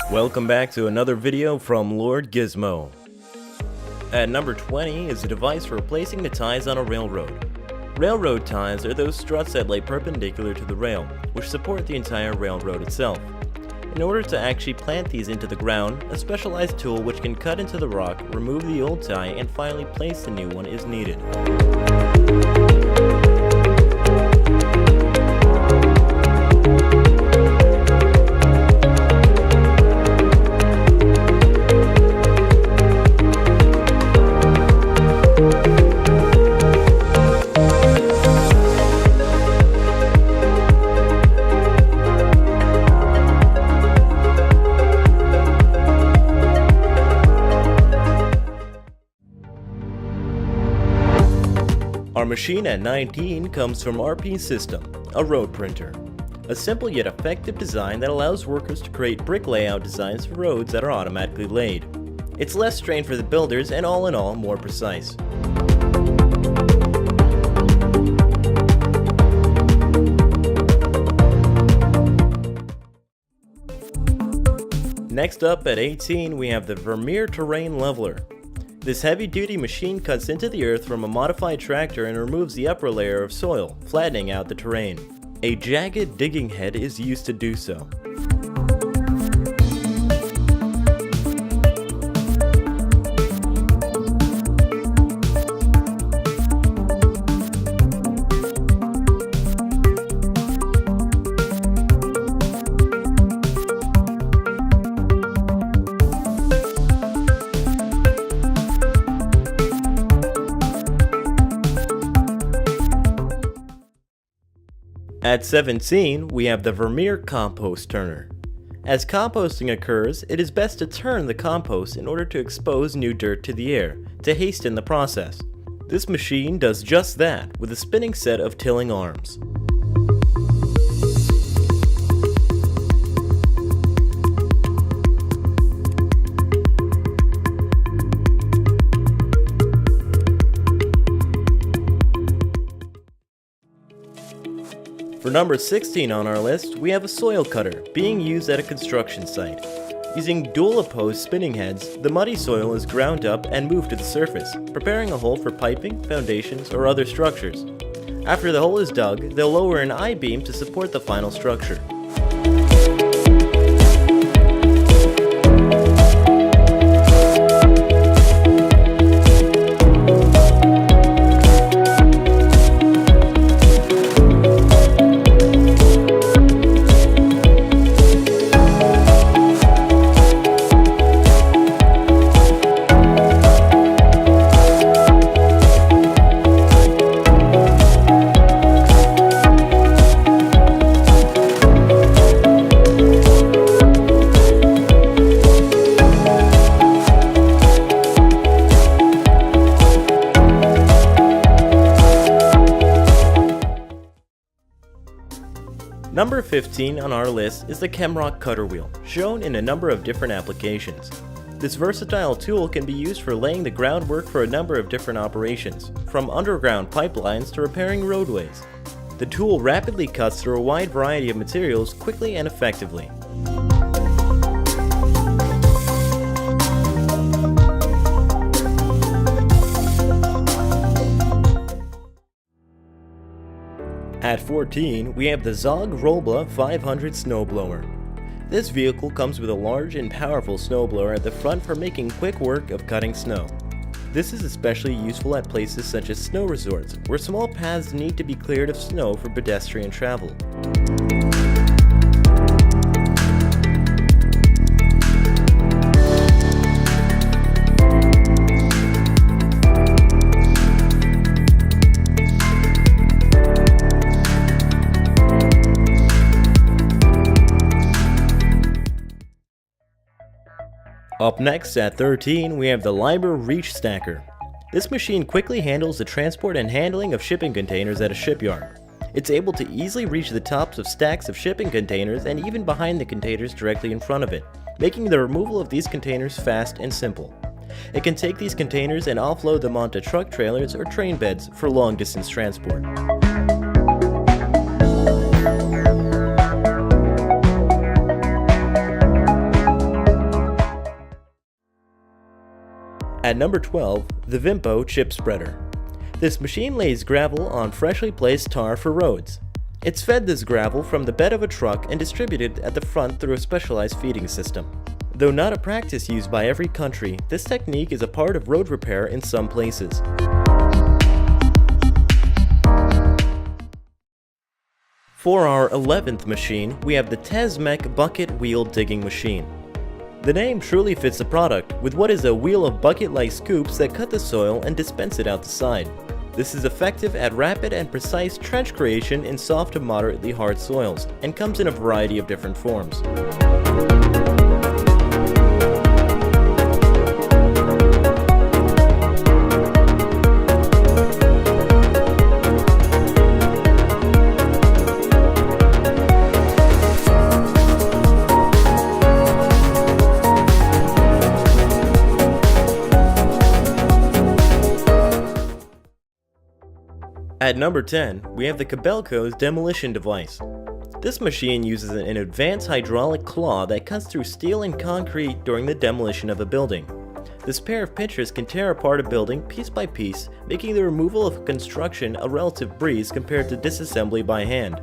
Welcome back to another video from Lord Gizmo. At number 20 is a device for replacing the ties on a railroad. Railroad ties are those struts that lay perpendicular to the rail, which support the entire railroad itself. In order to actually plant these into the ground, a specialized tool which can cut into the rock, remove the old tie, and finally place the new one is needed. Our machine at 19 comes from RP System, a road printer. A simple yet effective design that allows workers to create brick layout designs for roads that are automatically laid. It's less strain for the builders and all in all more precise. Next up at 18 we have the Vermeer Terrain Leveler. This heavy-duty machine cuts into the earth from a modified tractor and removes the upper layer of soil, flattening out the terrain. A jagged digging head is used to do so. At 17, we have the Vermeer Compost Turner. As composting occurs, it is best to turn the compost in order to expose new dirt to the air, to hasten the process. This machine does just that, with a spinning set of tilling arms. For number 16 on our list, we have a soil cutter being used at a construction site. Using dual opposed spinning heads, the muddy soil is ground up and moved to the surface, preparing a hole for piping, foundations, or other structures. After the hole is dug, they'll lower an I-beam to support the final structure. Number 15 on our list is the Chemrock cutter wheel, shown in a number of different applications. This versatile tool can be used for laying the groundwork for a number of different operations, from underground pipelines to repairing roadways. The tool rapidly cuts through a wide variety of materials quickly and effectively. At 14, we have the Zog Rollbla 500 snowblower. This vehicle comes with a large and powerful snowblower at the front for making quick work of cutting snow. This is especially useful at places such as snow resorts, where small paths need to be cleared of snow for pedestrian travel. Up next at 13, we have the Liber Reach Stacker. This machine quickly handles the transport and handling of shipping containers at a shipyard. It's able to easily reach the tops of stacks of shipping containers and even behind the containers directly in front of it, making the removal of these containers fast and simple. It can take these containers and offload them onto truck trailers or train beds for long distance transport. At number 12, the Vimpo Chip Spreader. This machine lays gravel on freshly placed tar for roads. It's fed this gravel from the bed of a truck and distributed at the front through a specialized feeding system. Though not a practice used by every country, this technique is a part of road repair in some places. For our 11th machine, we have the Tesmec Bucket Wheel Digging Machine. The name truly fits the product, with what is a wheel of bucket-like scoops that cut the soil and dispense it out the side. This is effective at rapid and precise trench creation in soft to moderately hard soils, and comes in a variety of different forms. At number 10, we have the Kobelco's demolition device. This machine uses an advanced hydraulic claw that cuts through steel and concrete during the demolition of a building. This pair of pinchers can tear apart a building piece by piece, making the removal of construction a relative breeze compared to disassembly by hand.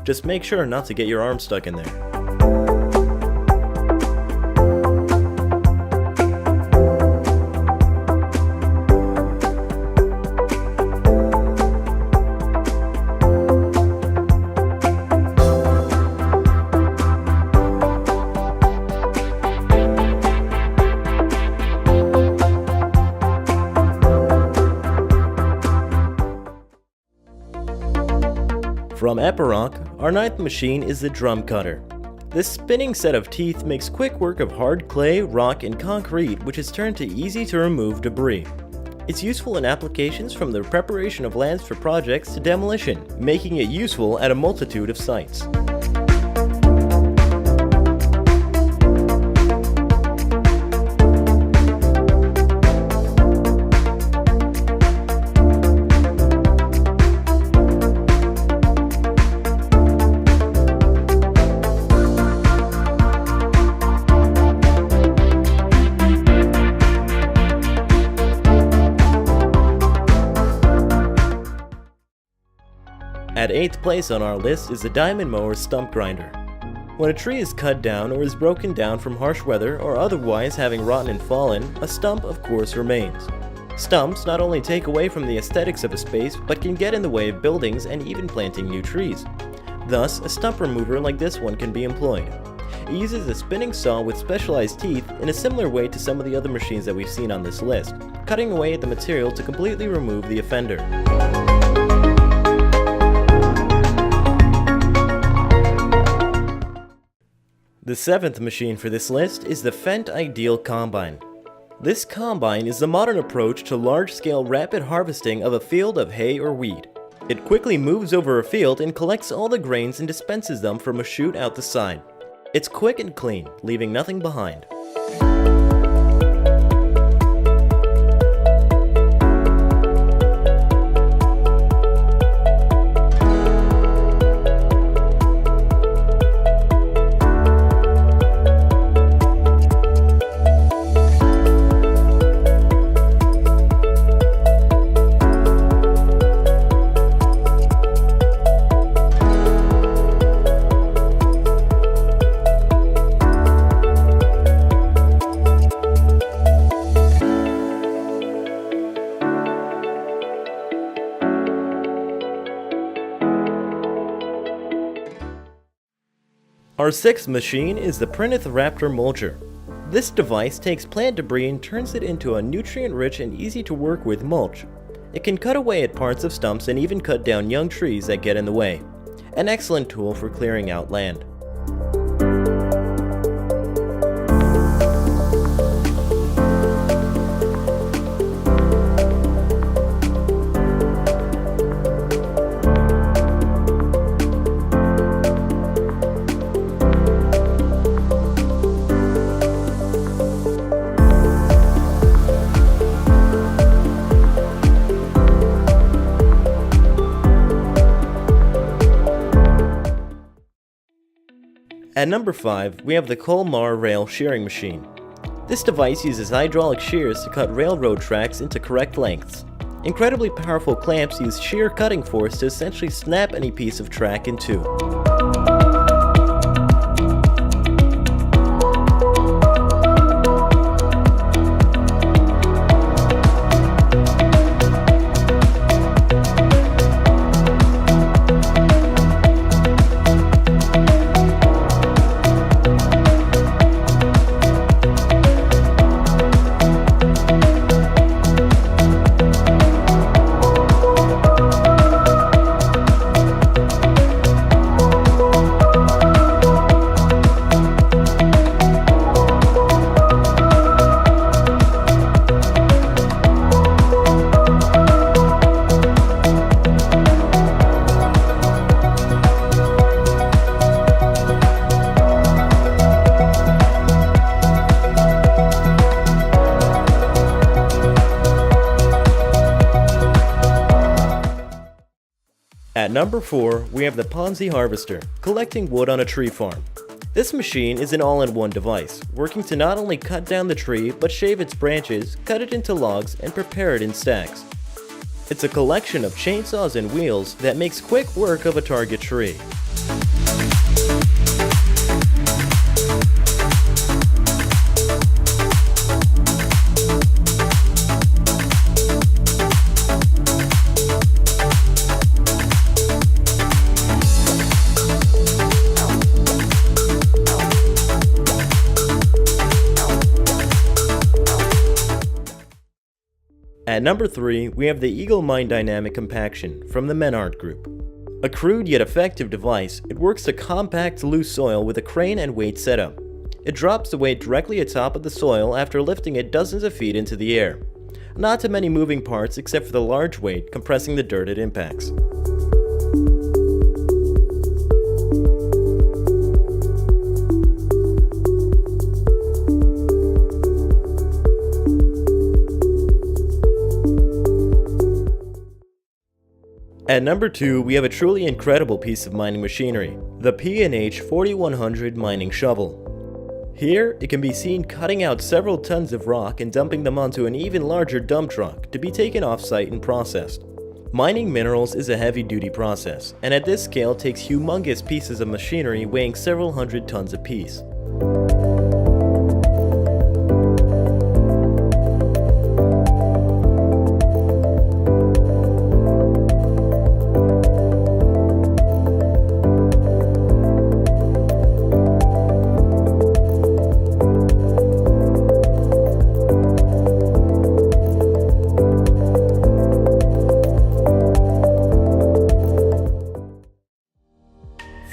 Just make sure not to get your arm stuck in there. From Epiroc, our 9th machine is the drum cutter. This spinning set of teeth makes quick work of hard clay, rock, and concrete, which is turned to easy to remove debris. It's useful in applications from the preparation of lands for projects to demolition, making it useful at a multitude of sites. At 8th place on our list is the Diamond Mower Stump Grinder. When a tree is cut down or is broken down from harsh weather or otherwise having rotten and fallen, a stump of course remains. Stumps not only take away from the aesthetics of a space, but can get in the way of buildings and even planting new trees. Thus, a stump remover like this one can be employed. It uses a spinning saw with specialized teeth in a similar way to some of the other machines that we've seen on this list, cutting away at the material to completely remove the offender. The 7th machine for this list is the Fendt Ideal Combine. This combine is the modern approach to large-scale rapid harvesting of a field of hay or wheat. It quickly moves over a field and collects all the grains and dispenses them from a chute out the side. It's quick and clean, leaving nothing behind. Our 6th machine is the Prinith Raptor Mulcher. This device takes plant debris and turns it into a nutrient-rich and easy-to-work-with mulch. It can cut away at parts of stumps and even cut down young trees that get in the way. An excellent tool for clearing out land. At number 5, we have the Colmar Rail Shearing Machine. This device uses hydraulic shears to cut railroad tracks into correct lengths. Incredibly powerful clamps use shear cutting force to essentially snap any piece of track in two. At number 4, we have the Ponzi Harvester, collecting wood on a tree farm. This machine is an all-in-one device, working to not only cut down the tree, but shave its branches, cut it into logs, and prepare it in stacks. It's a collection of chainsaws and wheels that makes quick work of a target tree. At number 3, we have the Eagle Mine Dynamic Compaction from the Menard Group. A crude yet effective device, it works to compact loose soil with a crane and weight setup. It drops the weight directly atop of the soil after lifting it dozens of feet into the air. Not too many moving parts except for the large weight compressing the dirt it impacts. At number 2, we have a truly incredible piece of mining machinery, the P&H 4100 mining shovel. Here, it can be seen cutting out several tons of rock and dumping them onto an even larger dump truck to be taken off-site and processed. Mining minerals is a heavy-duty process, and at this scale takes humongous pieces of machinery weighing several hundred tons apiece.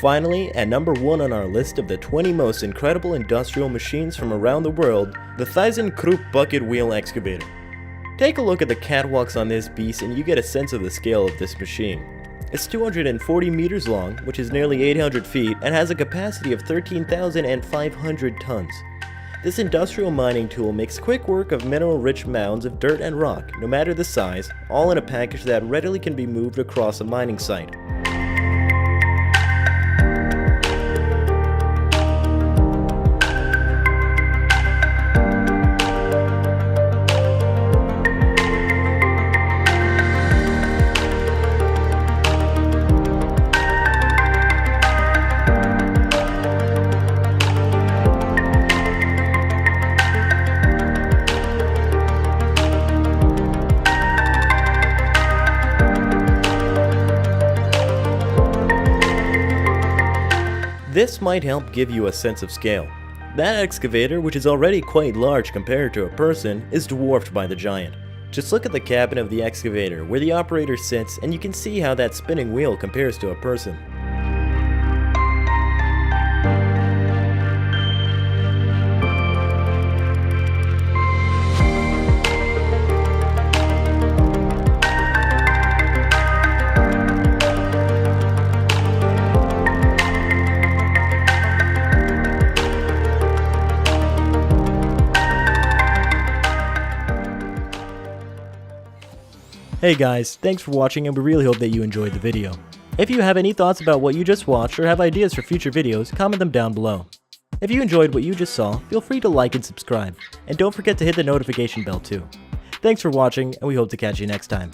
Finally, at number 1 on our list of the 20 most incredible industrial machines from around the world, the ThyssenKrupp Bucket Wheel Excavator. Take a look at the catwalks on this beast and you get a sense of the scale of this machine. It's 240 meters long, which is nearly 800 feet, and has a capacity of 13,500 tons. This industrial mining tool makes quick work of mineral-rich mounds of dirt and rock, no matter the size, all in a package that readily can be moved across a mining site. This might help give you a sense of scale. That excavator, which is already quite large compared to a person, is dwarfed by the giant. Just look at the cabin of the excavator where the operator sits and you can see how that spinning wheel compares to a person. Hey guys, thanks for watching and we really hope that you enjoyed the video. If you have any thoughts about what you just watched or have ideas for future videos, comment them down below. If you enjoyed what you just saw, feel free to like and subscribe, and don't forget to hit the notification bell too. Thanks for watching, and we hope to catch you next time.